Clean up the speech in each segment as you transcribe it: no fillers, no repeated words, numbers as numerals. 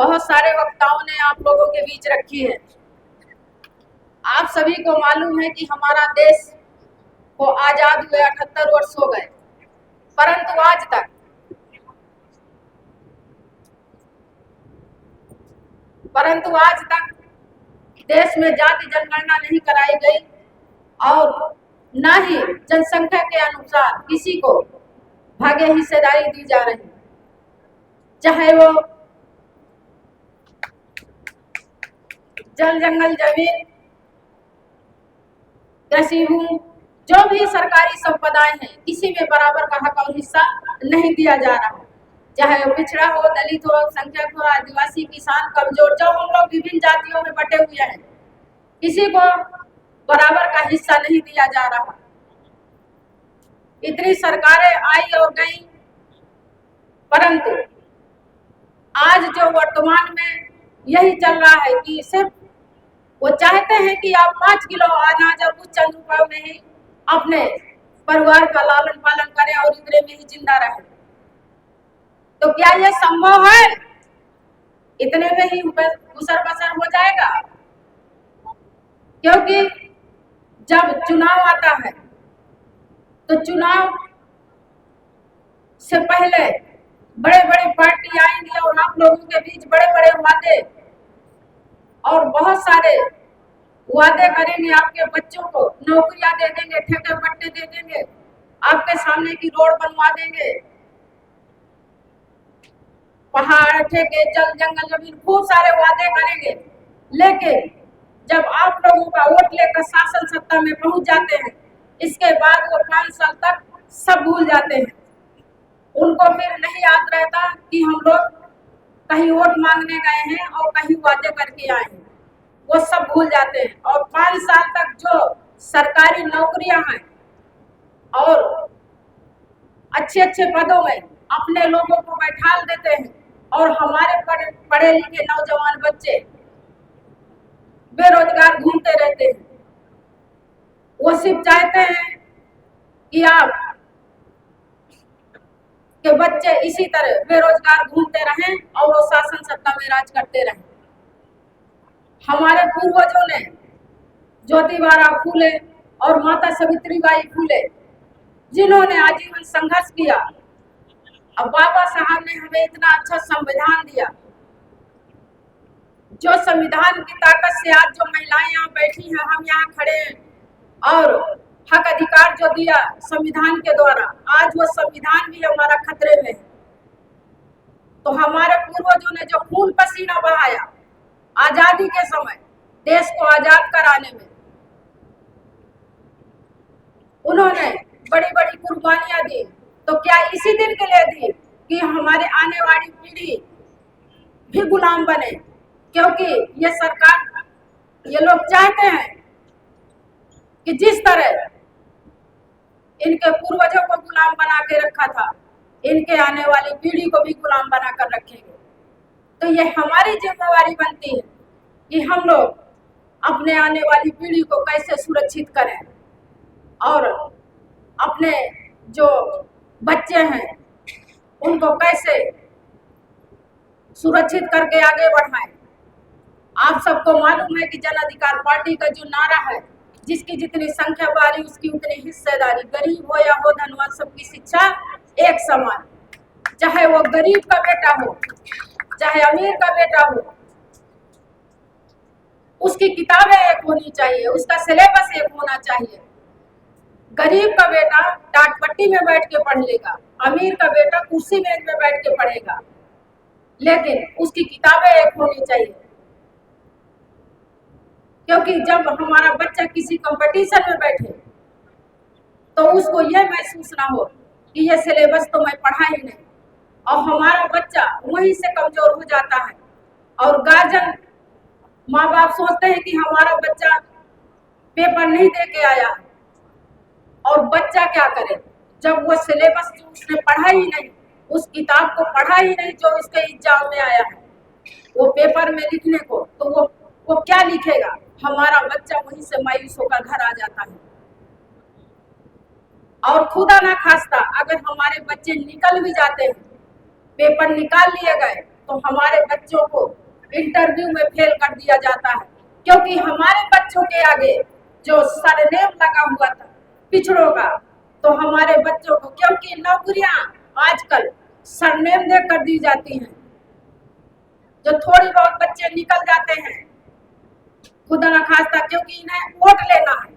बहुत सारे वक्ताओं ने आप लोगों के बीच रखी है। आप सभी को मालूम है कि हमारा देश को आजाद हुए 78 वर्ष हो गए, परंतु आज तक देश में जाति जनगणना नहीं कराई गई और न ही जनसंख्या के अनुसार किसी को भागे हिस्सेदारी दी जा रही, चाहे वो जल जंगल जमीन कृषि भूमि जो भी सरकारी संपदाएं हैं किसी में बराबर का हक और हिस्सा नहीं दिया जा रहा, चाहे वो पिछड़ा हो, दलित हो, संख्यक हो, आदिवासी, किसान, कमजोर, जो हम लोग विभिन्न जातियों में बटे हुए हैं, किसी को बराबर का हिस्सा नहीं दिया जा रहा। इतनी सरकारें आई और गई, परंतु आज जो वर्तमान में यही चल रहा है कि सिर्फ वो चाहते हैं कि आप 5 किलो अनाज और कुछ चंद रुपयों में ही अपने परिवार का लालन पालन करें और इतने में ही जिंदा रहें। तो क्या यह संभव है? इतने में ही गुजर बसर हो जाएगा? क्योंकि जब चुनाव आता है तो चुनाव से पहले बड़े बड़े पार्टी आएंगे और आप लोगों के बीच बड़े बड़े वादे और बहुत सारे वादे करेंगे। आपके बच्चों को नौकरियां दे देंगे, ठेके पट्टे दे देंगे, आपके सामने की रोड बनवा देंगे, पहाड़, ठेके, जल जंगल जमीन, खूब सारे वादे करेंगे। लेकिन जब आप लोगों का वोट लेकर शासन सत्ता में पहुंच जाते हैं, इसके बाद वो 5 साल तक सब भूल जाते हैं। उनको फिर नहीं याद रहता कि हम लोग कहीं वोट मांगने गए हैं और कहीं वादे करके आए हैं, वो सब भूल जाते हैं। और 5 साल तक जो सरकारी नौकरियां हैं और अच्छे अच्छे पदों में अपने लोगों को बैठा देते हैं और हमारे पढ़े लिखे नौजवान बच्चे बेरोजगार घूमते रहते हैं। वो सिर्फ चाहते हैं कि आप के बच्चे इसी तरह बेरोजगार घूमते रहें और वो शासन सत्ता में राज करते रहें। हमारे पूर्वजों ने ज्योतिबा फूले और माता सावित्रीबाई फूले जिन्होंने आजीवन संघर्ष किया, अब बाबा साहब ने हमें इतना अच्छा संविधान दिया, जो संविधान की ताकत से आज जो महिलाएं यहाँ बैठी हैं, हम यहाँ खड़े हैं, और हक अधिकार जो दिया संविधान के द्वारा, आज वो संविधान भी हमारा खतरे में है। तो हमारे पूर्वजों ने जो खून पसीना बहाया आजादी के समय देश को आजाद कराने में, उन्होंने बड़ी बड़ी कुर्बानियां दी। तो क्या इसी दिन के लिए दी कि हमारे आने वाली पीढ़ी भी गुलाम बने? क्योंकि ये सरकार, ये लोग चाहते हैं कि जिस तरह इनके पूर्वजों को गुलाम बना के रखा था, इनके आने वाली पीढ़ी को भी गुलाम बना कर रखेंगे। तो ये हमारी जिम्मेवारी बनती है कि हम लोग अपने आने वाली पीढ़ी को कैसे सुरक्षित करें और अपने जो बच्चे हैं उनको कैसे सुरक्षित करके आगे बढ़ाएं। आप सबको मालूम है कि जन अधिकार पार्टी का जो नारा है, जिसकी जितनी संख्या बारी उसकी उतनी हिस्सेदारी, गरीब हो या हो धनवान सबकी शिक्षा एक समान, चाहे वो गरीब का बेटा हो चाहे अमीर का बेटा हो, उसकी किताबें एक होनी चाहिए, उसका सिलेबस एक होना चाहिए। गरीब का बेटा टाट पट्टी में बैठ के पढ़ लेगा, अमीर का बेटा कुर्सी मेज में बैठ के पढ़ेगा, लेकिन उसकी किताबें एक होनी चाहिए। क्योंकि जब हमारा बच्चा किसी कंपटीशन में बैठे तो उसको यह महसूस ना हो कि यह सिलेबस तो मैं पढ़ा ही नहीं, और हमारा बच्चा वहीं से कमजोर हो जाता है। और गार्जियन, माँ बाप सोचते हैं कि हमारा बच्चा पेपर नहीं दे के आया, और बच्चा क्या करे जब वो सिलेबस जो उसने पढ़ा ही नहीं, उस किताब को पढ़ा ही नहीं जो उसके एग्जाम में आया है, वो पेपर में लिखने को, तो वो क्या लिखेगा? हमारा बच्चा वहीं से मायूस होकर घर आ जाता है। और खुदा ना खास्ता अगर हमारे बच्चे निकल भी जाते हैं, पेपर निकाल लिए गए तो हमारे बच्चों को इंटरव्यू में फेल कर दिया जाता है, क्योंकि हमारे बच्चों के आगे जो सरनेम लगा हुआ था पिछड़ों का, तो हमारे बच्चों को, क्योंकि नौकरियां आजकल सरनेम देकर दी जाती हैं, जो थोड़ी बहुत बच्चे निकल जाते हैं खुदा न खास्ता, क्योंकि इन्हें वोट लेना है।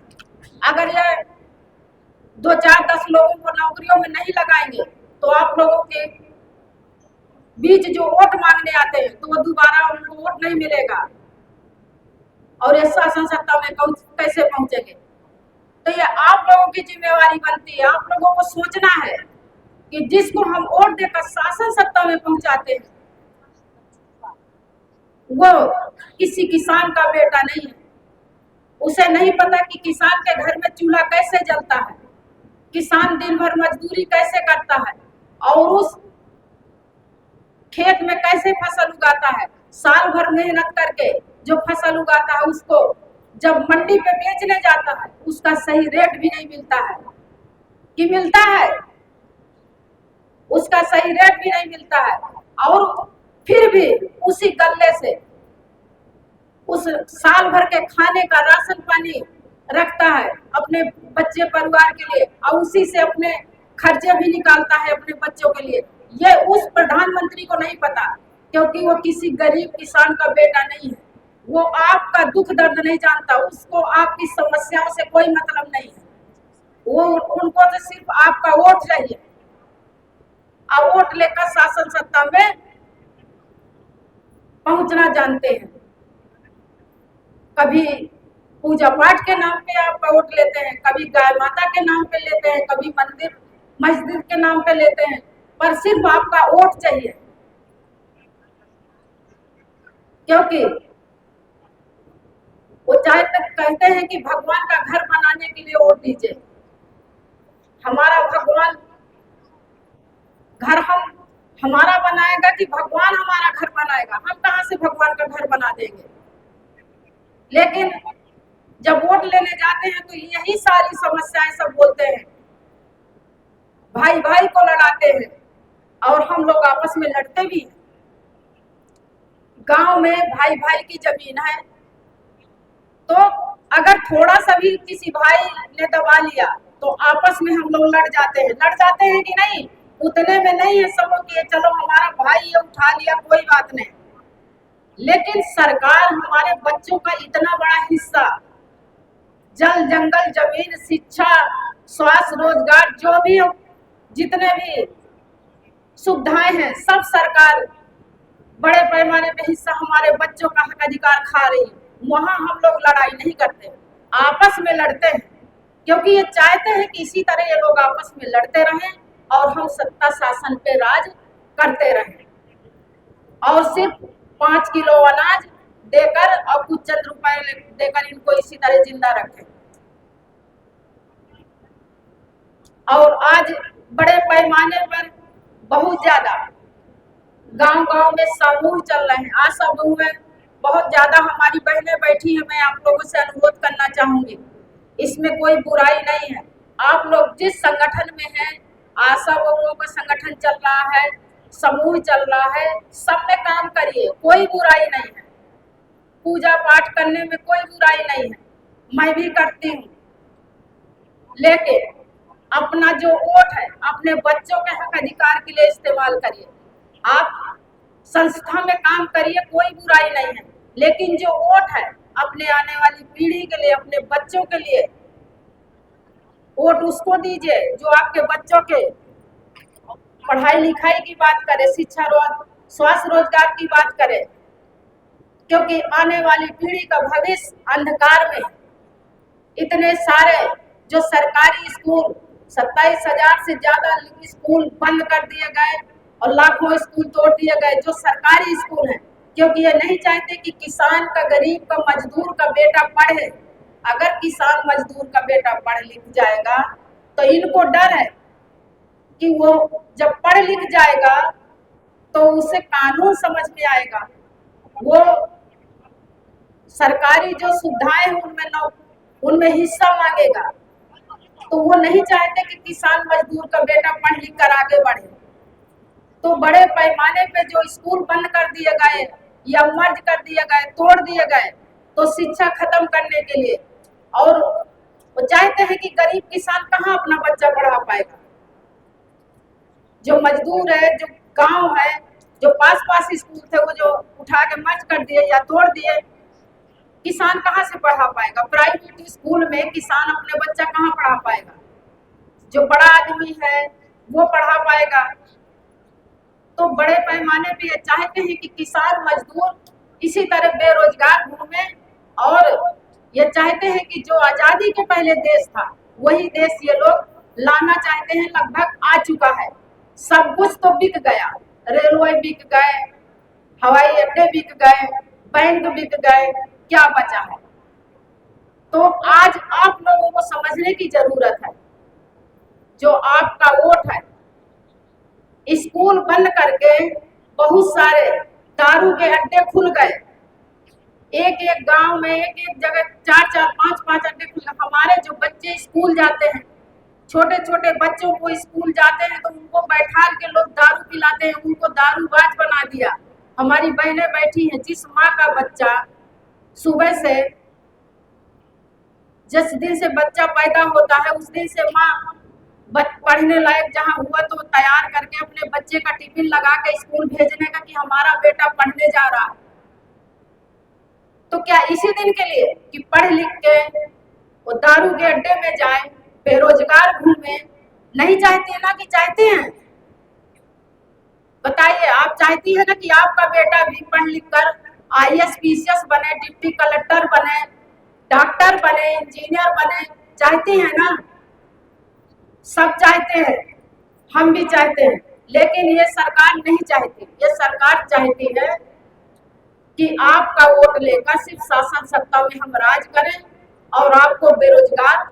अगर ये 2 4 10 लोगों को नौकरियों में नहीं लगाएंगे तो आप लोगों के बीच जो वोट मांगने आते हैं तो वो दोबारा उनको वोट नहीं मिलेगा और ये शासन सत्ता में कैसे पहुंचेंगे। तो ये आप लोगों की जिम्मेवारी बनती है, आप लोगों को सोचना है कि जिसको हम वोट देकर शासन सत्ता में पहुंचाते हैं वो किसी किसान का बेटा नहीं है। उसे नहीं पता कि किसान के घर में चूल्हा कैसे जलता है, किसान दिन भर मजदूरी कैसे करता है और उस खेत में कैसे फसल उगाता है, साल भर मेहनत करके जो फसल उगाता है उसको जब मंडी पे बेचने जाता है उसका सही रेट भी नहीं मिलता है, कि मिलता है, उसका सही रेट भी नहीं मिलता है। और फिर भी उसी गल्ले से उस साल भर के खाने का राशन पानी रखता है अपने बच्चे परिवार के लिए और उसी से अपने खर्चे भी निकालता है अपने बच्चों के लिए। ये उस प्रधानमंत्री को नहीं पता, क्योंकि वो किसी गरीब किसान का बेटा नहीं है, वो आपका दुख दर्द नहीं जानता, उसको आपकी समस्याओं से कोई मतलब नहीं है। वो उनको तो सिर्फ आपका वोट चाहिए और वोट लेकर शासन सत्ता में पहुंचना जानते हैं। कभी पूजा पाठ के नाम पे आपका वोट लेते हैं, कभी गाय माता के नाम पे लेते हैं, कभी मंदिर मस्जिद के नाम पे लेते हैं, पर सिर्फ आपका वोट चाहिए। क्योंकि वो चाहे तक कहते हैं कि भगवान का घर बनाने के लिए वोट दीजिए। हमारा भगवान घर हम हमारा बनाएगा कि भगवान हमारा घर बनाएगा? हम कहां से भगवान का घर बना देंगे? लेकिन जब वोट लेने जाते हैं तो यही सारी समस्याएं सब बोलते हैं, भाई भाई को लड़ाते हैं और हम लोग आपस में लड़ते भी हैं। गांव में भाई भाई की जमीन है तो अगर थोड़ा सा भी किसी भाई ने दबा लिया तो आपस में हम लोग लड़ जाते हैं कि नहीं? उतने में नहीं है समझो कि चलो हमारा भाई ये उठा लिया कोई बात नहीं। लेकिन सरकार हमारे बच्चों का इतना बड़ा हिस्सा जल जंगल जमीन शिक्षा स्वास्थ्य रोजगार जो भी जितने भी सुविधाएं हैं सब सरकार बड़े पैमाने पे हिस्सा हमारे बच्चों का हक अधिकार खा रही है। वहां हम लोग लड़ाई नहीं करते, आपस में लड़ते हैं, क्योंकि ये चाहते हैं कि इसी तरह ये लोग आपस में लड़ते रहें और हम सत्ता शासन पे राज करते रहें और सिर्फ 5 किलो अनाज देकर और कुछ चंद रुपए देकर इनको इसी तरह जिंदा रखें। और आज बड़े पैमाने पर बहुत ज्यादा गांव-गांव में समूह चल रहे हैं। आज समूह में बहुत ज्यादा हमारी बहनें बैठी हैं, मैं आप लोगों से अनुरोध करना चाहूंगी, इसमें कोई बुराई नहीं है। आप लोग जिस संगठन में हैं, आशा बहुओं का संगठन चल रहा है, समूह चल रहा है, सब में काम करिए, कोई बुराई नहीं है। पूजा पाठ करने में कोई बुराई नहीं है, मैं भी करती हूँ, लेकिन अपना जो वोट है अपने बच्चों के हक अधिकार के लिए इस्तेमाल करिए। आप संस्था में काम करिए, कोई बुराई नहीं है, लेकिन जो वोट है अपने आने वाली पीढ़ी के लिए, अपने बच्चों के लिए वोट उसको दीजिए जो आपके बच्चों के पढ़ाई लिखाई की बात करे, शिक्षा स्वास्थ्य रोजगार की बात करे, क्योंकि आने वाली पीढ़ी का भविष्य अंधकार में। इतने सारे जो सरकारी स्कूल 27,000 से ज्यादा स्कूल बंद कर दिए गए और लाखों स्कूल तोड़ दिए गए जो सरकारी स्कूल हैं, क्योंकि ये नहीं चाहते कि किसान का, गरीब का, मजदूर का बेटा पढ़े। अगर किसान मजदूर का बेटा पढ़ लिख जाएगा तो इनको डर है कि वो जब पढ़ लिख जाएगा तो उसे कानून समझ में आएगा, वो सरकारी जो सुविधाएं हैं उनमें हिस्सा मांगेगा। तो वो नहीं चाहते कि किसान मजदूर का बेटा पढ़ लिख कर आगे बढ़े। तो बड़े पैमाने पे जो स्कूल बंद कर दिए गए या मर्ज कर दिए गए, तोड़ दिए गए, तो शिक्षा खत्म करने के लिए। और वो चाहते हैं कि गरीब किसान कहाँ अपना बच्चा पढ़ा पाएगा। जो मजदूर है, जो गांव है, जो पास पास स्कूल थे, वो जो उठा के मर्ज कर दिए या तोड़ दिए, किसान कहाँ से पढ़ा पाएगा। प्राइवेट स्कूल में किसान अपने बच्चा कहाँ पढ़ा पाएगा। जो बड़ा आदमी है वो पढ़ा पाएगा। तो बड़े पैमाने पे ये चाहते हैं कि किसान मजदूर इसी तरह बेरोजगार घूमे, और ये चाहते हैं कि जो आजादी के पहले देश था वही देश ये लोग लाना चाहते हैं। लगभग आ चुका है, सब कुछ तो बिक गया, रेलवे बिक गए, हवाई अड्डे बिक गए, बैंक बिक गए, क्या बचा है। तो आज आप लोगों को समझने की जरूरत है, जो आपका वोट है, स्कूल बंद करके बहुत सारे दारू के अड्डे खुल गए। एक एक गांव में एक एक जगह 4-4, 5-5 अड्डे खुल गए। हमारे जो बच्चे स्कूल जाते हैं, छोटे छोटे बच्चों को स्कूल जाते हैं तो उनको बैठा के लोग दारू पिलाते हैं, उनको दारूबाज बना दिया। हमारी बहनें बैठी हैं, जिस माँ का बच्चा सुबह से, जिस दिन से बच्चा पैदा होता है उस दिन से माँ पढ़ने लायक जहाँ हुआ तो तैयार करके अपने बच्चे का टिफिन लगा के स्कूल भेजने का कि हमारा बेटा पढ़ने जा रहा है। तो क्या इसी दिन के लिए कि पढ़ लिख के वो दारू के अड्डे में जाए, बेरोजगार घूमे? नहीं चाहते हैं ना, कि चाहते हैं? बताइए, आप चाहती है ना कि आपका बेटा भी पढ़ लिख कर IAS PCS बने, डिप्टी कलेक्टर बने, डॉक्टर बने, इंजीनियर बने? चाहती है ना? सब चाहते हैं, हम भी चाहते हैं, लेकिन ये सरकार नहीं चाहती। ये सरकार चाहती है कि आपका वोट लेकर सिर्फ शासन सत्ता में हम राज करें और आपको बेरोजगार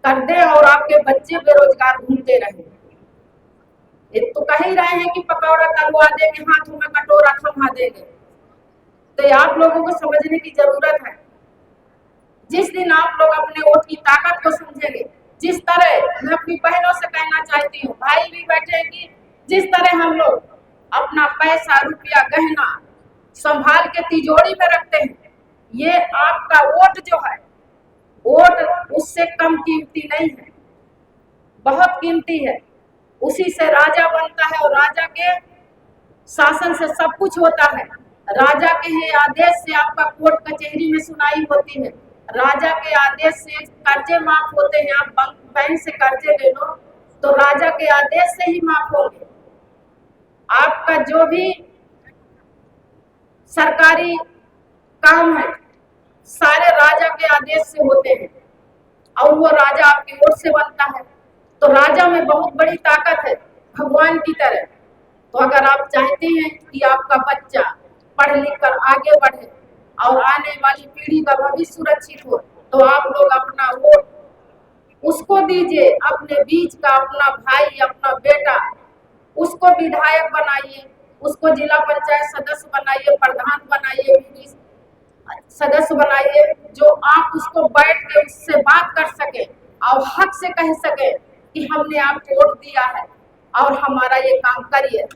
कर दे और आपके बच्चे बेरोजगार घूमते रहे। ये तो कह ही रहे हैं कि पकौड़ा तलवा देंगे, हाथों में कटोरा थमा देंगे। तो आप लोगों को समझने की जरूरत है। जिस दिन आप लोग अपने वोट की ताकत को समझेंगे, जिस तरह मैं अपनी बहनों से कहना चाहती हूँ, भाई भी बैठे कि जिस तरह हम लोग अपना पैसा, रुपया, गहना संभाल के तिजोरी में रखते हैं, ये आपका वोट जो है, वोट उससे कम कीमती नहीं है, बहुत कीमती है। उसी से राजा बनता है और राजा के शासन से सब कुछ होता है। राजा के ही आदेश से आपका कोर्ट कचहरी में सुनाई होती है। राजा के आदेश से कर्जे माफ होते हैं। आप बैंक से कर्जे ले लो तो राजा के आदेश से ही माफ होंगे। आपका जो भी सरकारी काम है सारे राजा के आदेश से होते हैं और वो राजा आपकी वोट से बनता है। तो राजा में बहुत बड़ी ताकत है, भगवान की तरह। तो अगर आप चाहते हैं कि आपका बच्चा पढ़ लिख कर आगे बढ़े और आने वाली पीढ़ी का भविष्य सुरक्षित हो, तो आप लोग अपना वोट उसको दीजिए। अपने बीच का अपना भाई, अपना बेटा, उसको विधायक बनाइए, उसको जिला पंचायत सदस्य बनाइए, प्रधान बनाइए, सदस्य बनाइए, जो आप उसको बैठ के उससे बात कर सके और हक से कह सके कि हमने आपको वोट दिया है और हमारा ये काम करिए।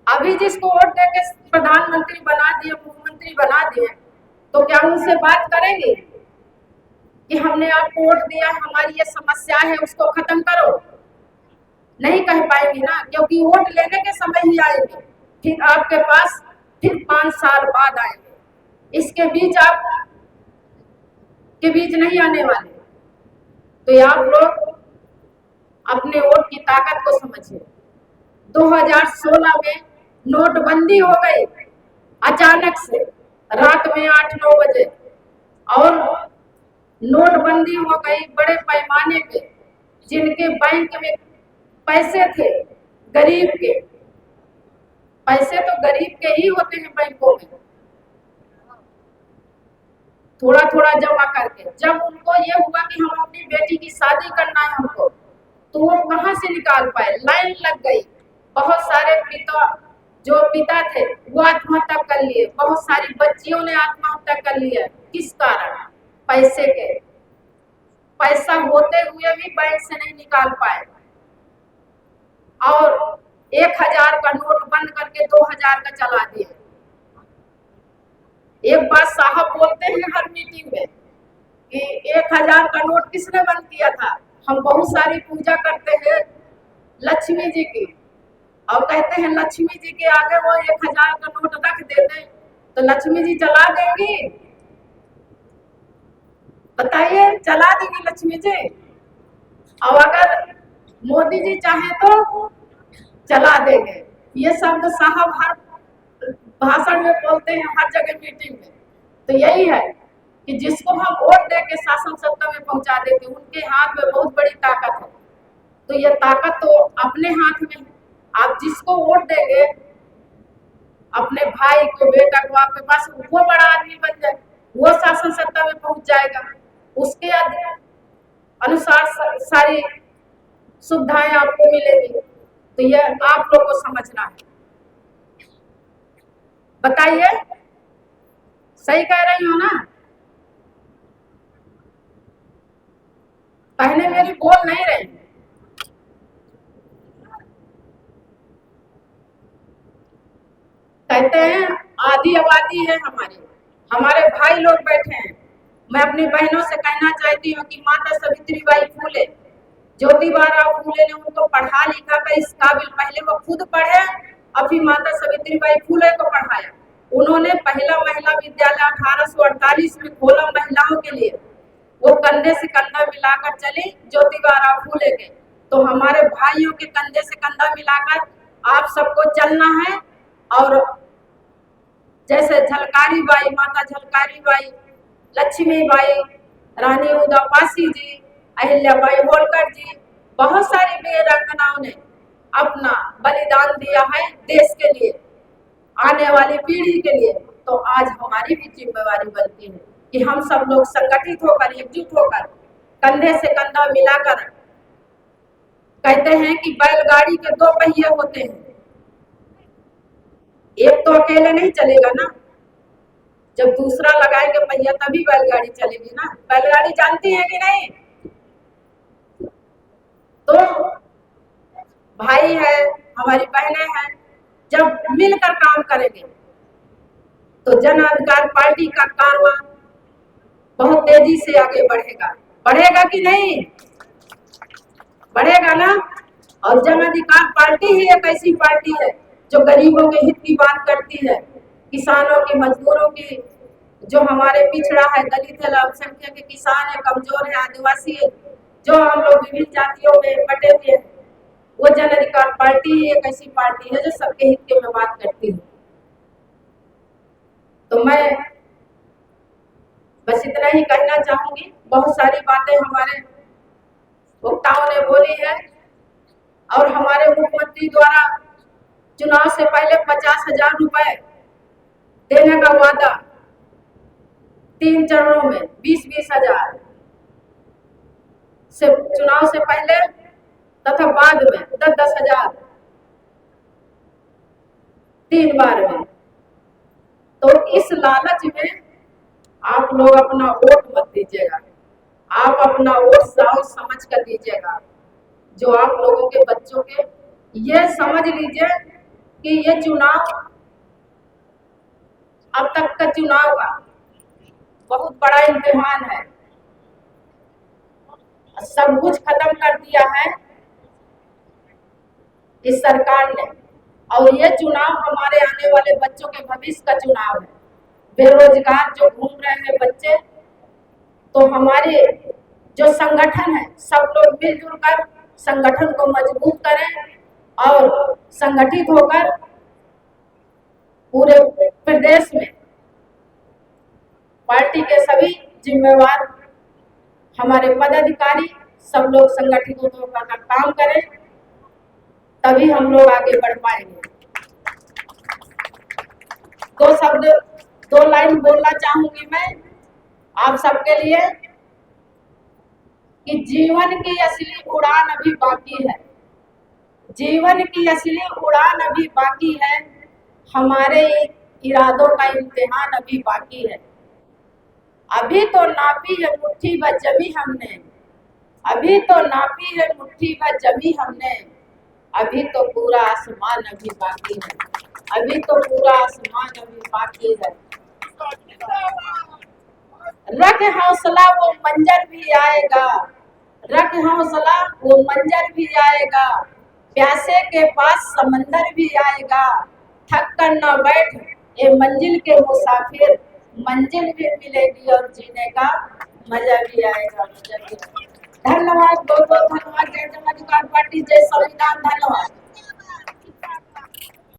अभी जिसको वोट देके प्रधानमंत्री बना दिए, मुख्यमंत्री बना दिए, तो क्या उनसे बात करेंगे कि हमने आपको वोट दिया, हमारी ये समस्या है, उसको खत्म करो? नहीं कह पाएंगे ना, क्योंकि वोट लेने के समय ही आएंगे, फिर आपके पास फिर 5 साल बाद आएंगे। इसके बीच आप के बीच नहीं आने वाले। तो आप लोग अपने वोट की ताकत को समझिए। 2016 में नोटबंदी हो गई अचानक से, रात में 8-9 बजे, और नोटबंदी हो गई बड़े पैमाने पे। जिनके बैंक में पैसे थे, गरीब के पैसे तो गरीब के ही होते हैं बैंकों में, थोड़ा थोड़ा जमा करके। जब उनको ये हुआ कि हम अपनी बेटी की शादी करना है हमको, तो वो कहाँ से निकाल पाए? लाइन लग गई। बहुत सारे पिता थे वो आत्महत्या कर लिए, बहुत सारी बच्चियों ने आत्महत्या कर लिया। किस कारण? पैसे के। पैसा होते हुए भी बैंक से नहीं निकाल पाए। और 1000 का नोट बंद करके 2000 का चला दिए। एक बात साहब बोलते हैं हर मीटिंग में कि 1000 का नोट किसने बंद किया था? हम बहुत सारी पूजा करते हैं लक्ष्मी जी की, और कहते हैं लक्ष्मी जी के आगे वो 1000 का नोट रख देते तो लक्ष्मी जी चला देंगी? बताइए, चला देंगी लक्ष्मी जी? और अगर मोदी जी चाहे तो चला देंगे। ये शब्द साहब हर भाषण में बोलते हैं, हर जगह मीटिंग में। तो यही है कि जिसको हम वोट दे के शासन सत्ता में पहुंचा देते उनके हाथ में बहुत बड़ी ताकत है। तो ये ताकत तो अपने हाथ में है। आप जिसको वोट देंगे, अपने भाई को, बेटा को, आपके पास वो बड़ा आदमी बन जाए, वो शासन सत्ता में पहुंच जाएगा, उसके अनुसार सारी सुविधाएं आपको मिलेंगी। तो ये आप लोग को समझना है। बताइए, सही कह रही हो ना? पहले मेरी बोल नहीं रही। कहते हैं आधी आबादी है हमारे भाई लोग बैठे हैं। मैं अपनी बहनों से कहना चाहती हूँ कि माता सावित्रीबाई फूले, ज्योतिबा फूले ने उनको पढ़ा लिखा कर इस काबिल, पहले वो खुद पढ़े और फिर माता सावित्रीबाई फूले को पढ़ाया। उन्होंने पहला महिला विद्यालय 1848 में खोला महिलाओं के लिए। वो कंधे से कंधा मिलाकर चली ज्योतिबा फूले के। तो हमारे भाइयों के कंधे से कंधा मिलाकर आप सबको चलना है। और जैसे झलकारी बाई, माता झलकारी बाई, लक्ष्मी बाई, रानी उदापासी जी, अहिल्याबाई होलकर जी, बहुत सारी वीरांगनाओं ने अपना बलिदान दिया है देश के लिए, आने वाली पीढ़ी के लिए। तो आज हमारी भी जिम्मेवारी बनती है कि हम सब लोग संगठित होकर, एकजुट होकर, कंधे से कंधा मिलाकर। कहते हैं कि बैलगाड़ी के 2 पहिए होते हैं, एक तो अकेले नहीं चलेगा ना, जब दूसरा लगाएंगे पहिया तभी बैलगाड़ी चलेगी ना। बैलगाड़ी जानती है कि नहीं? तो भाई है, हमारी बहनें हैं, जब मिलकर काम करेंगे तो जन अधिकार पार्टी का कारवां बहुत तेजी से आगे बढ़ेगा। बढ़ेगा कि नहीं? बढ़ेगा ना। और जन अधिकार पार्टी ही एक ऐसी पार्टी है जो गरीबों के हित की बात करती है, किसानों की, मजदूरों की, जो हमारे पिछड़ा है, दलित है, अल्पसंख्यक के, किसान है, कमजोर है, आदिवासी है, जो हम लोग विभिन्न जातियों में बटे हुए हैं। वो जन अधिकार पार्टी ही एक ऐसी पार्टी है जो सबके हित के में बात करती है। तो मैं बस इतना ही कहना चाहूंगी। बहुत सारी बातें हमारे वक्ताओं ने बोली है, और हमारे मुख्यमंत्री द्वारा चुनाव से पहले 50,000 रुपए देने का वादा 3 चरणों में 20-20 हजार से, चुनाव से पहले तथा बाद में 10-10 हजार 3 बार में। तो इस लालच में आप लोग अपना वोट मत दीजिएगा, आप अपना वोट सोच समझ कर दीजिएगा। जो आप लोगों के बच्चों के, ये समझ लीजिए कि ये चुनाव, अब तक का चुनाव का बहुत बड़ा इम्तिहान है। सब कुछ खत्म कर दिया है इस सरकार ने, और ये चुनाव हमारे आने वाले बच्चों के भविष्य का चुनाव है। बेरोजगार जो घूम रहे हैं बच्चे, तो हमारे जो संगठन है, सब लोग मिलजुल कर संगठन को मजबूत करें और संगठित होकर पूरे प्रदेश में पार्टी के सभी जिम्मेवार हमारे पदाधिकारी सब लोग संगठित होकर काम करें, तभी हम लोग आगे बढ़ पाएंगे। 2 लाइन बोलना चाहूंगी मैं आप सबके लिए कि जीवन की असली उड़ान अभी बाकी है, जीवन की असली उड़ान अभी बाकी है, हमारे इरादों का इम्तिहान अभी बाकी है। अभी तो नापी है मुट्ठी भर जमी हमने, अभी तो नापी है मुट्ठी भर जमी हमने, अभी तो पूरा आसमान अभी बाकी है, अभी तो पूरा आसमान अभी बाकी है। रख हौसला वो मंजर भी आएगा, रख हौसला वो मंजर भी आएगा, प्यासे के पास समंदर भी आएगा। थक कर न बैठ ये मंजिल के मुसाफिर, मंजिल भी मिलेगी और जीने का मजा भी आएगा, मजा भी आएगा। धन्यवाद, बहुत बहुत धन्यवाद। जय जन अधिकार पार्टी, जय संविधान, धन्यवाद।